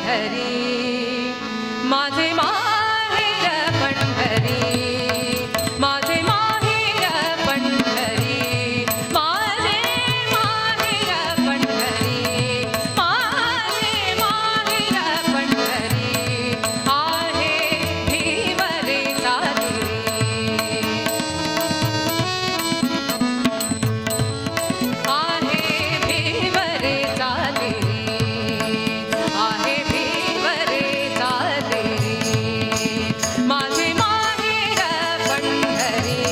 पंढरी माझे माहेर पंढरी माझे माहेर पंढरी माझे माहेर पंढरी माझे माहेर पंढरी आहे भिवरेचा देवी आहे भिवरेचा देवी आहे भिवरेचा देवी माझे माहेर पंढरी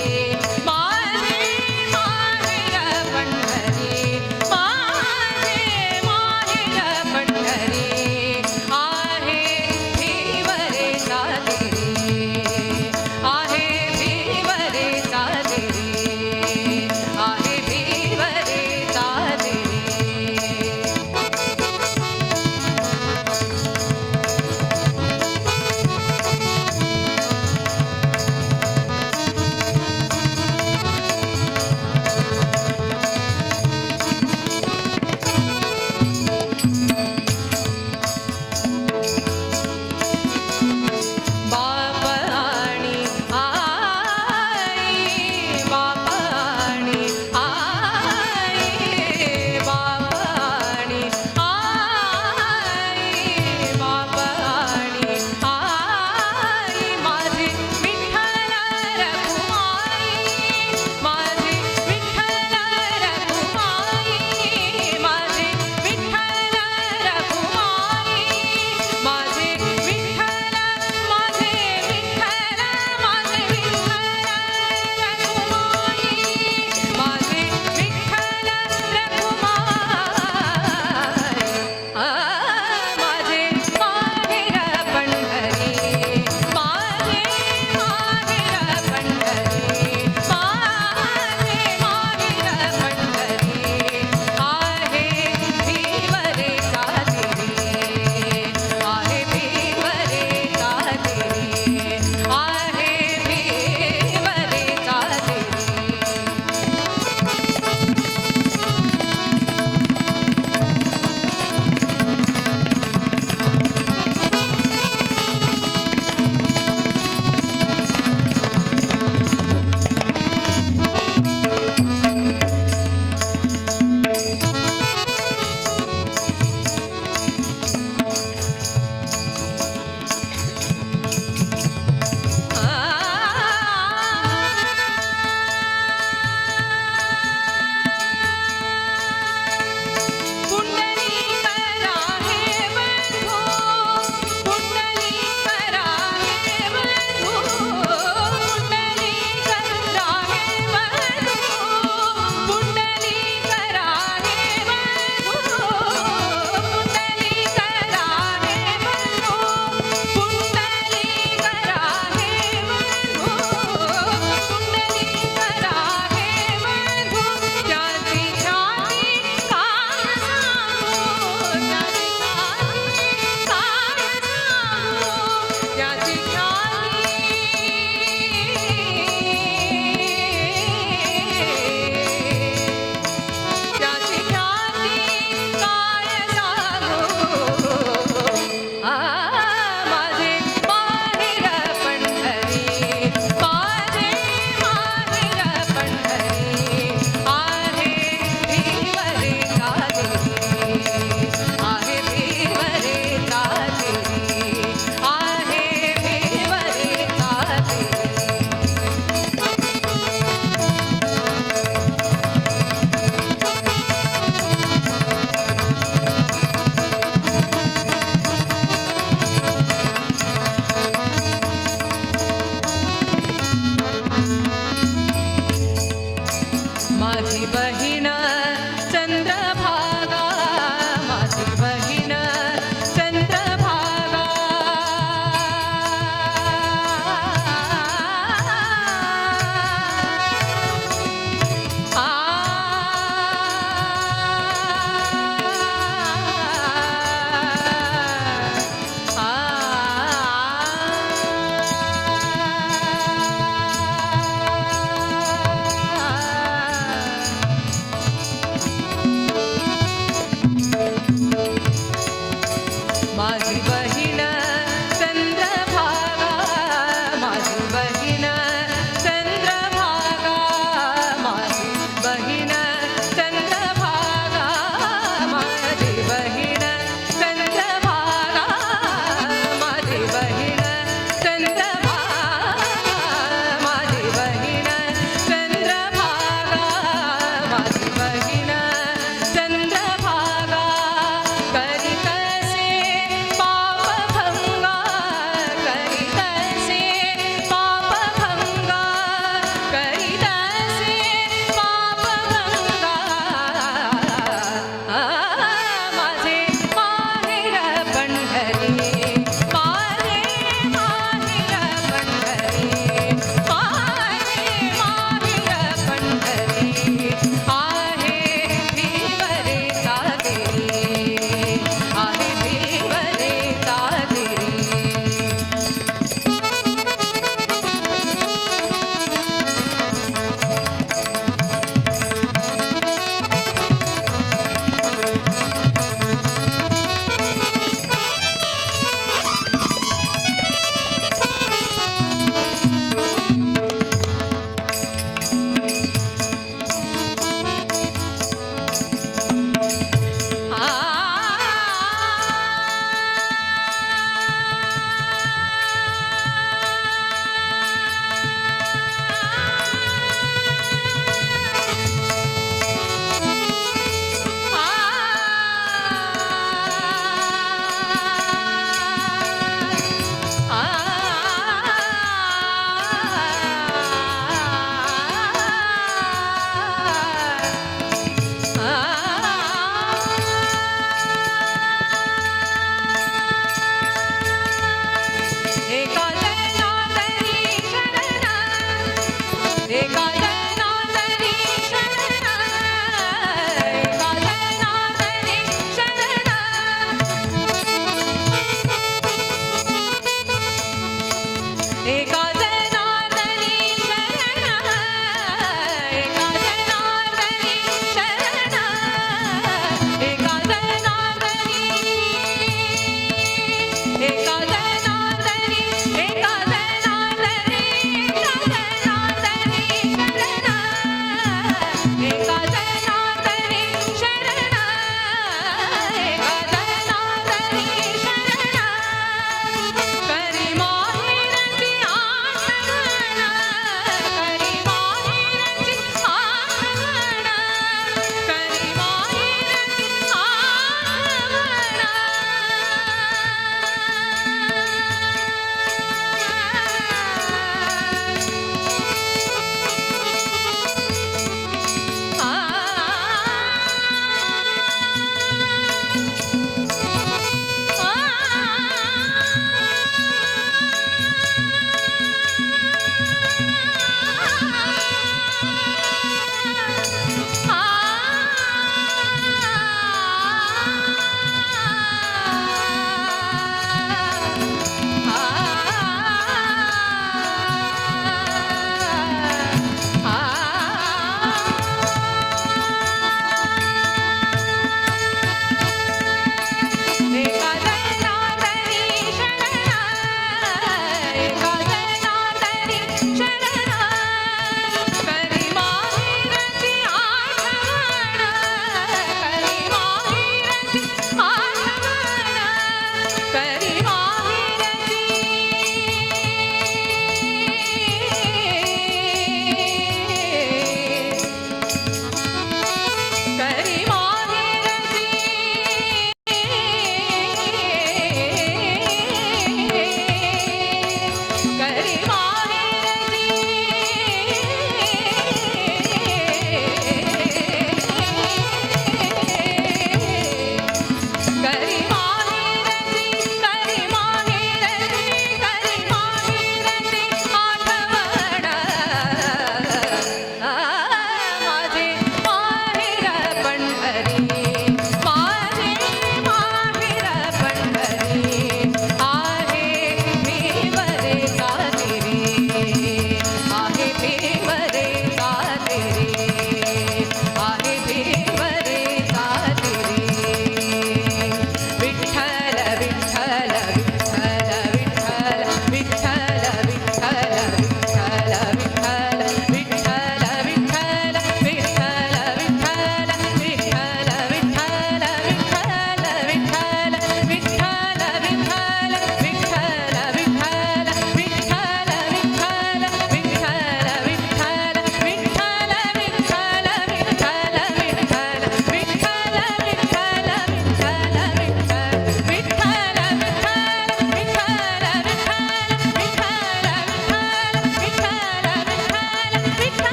माझे माहेर पंढरी माझे माहेर पंढरी आहे भिवरेचा देवी आहे भिवरेचा देवी आहे भिवरेचा देवी बाप आणि आई बाप आणि आई बाप आणि आई बाप आणि आई माझी विठ्ठल रखुमाई माझी विठ्ठल रखुमाई माझी विठ्ठल रखुमाई माझे विठ्ठल माझे विठ्ठल माझे विठ्ठल रखुमाई माझे विठ्ठल रखुमाई माझे माहेर पंढरी माझे माहेर पंढरी माझे माहेर पंढरी आहे भिवरेचा देवी आहे भिवरेचा देवी आहे भिवरेचा देवी पुंडलीकरा हे बंधू पुंडलीकरा हे बंधू पुंडलीकरा हे बंधू पुंडलीकरा हे बंधू पुंडलीकरा हे बंधू पुंडलीकरा हे बंधू पुंडलीकरा हे बंधू त्याची छाती काय सांगू त्याची छाती काय सांगू त्याची छाती काय सांगू माझे माहेर पंढरी माझे माहेर पंढरी आहे भिवरेचा देवी आहे भिवरेचा देवी आहे भिवरेचा देवी माझी बहीण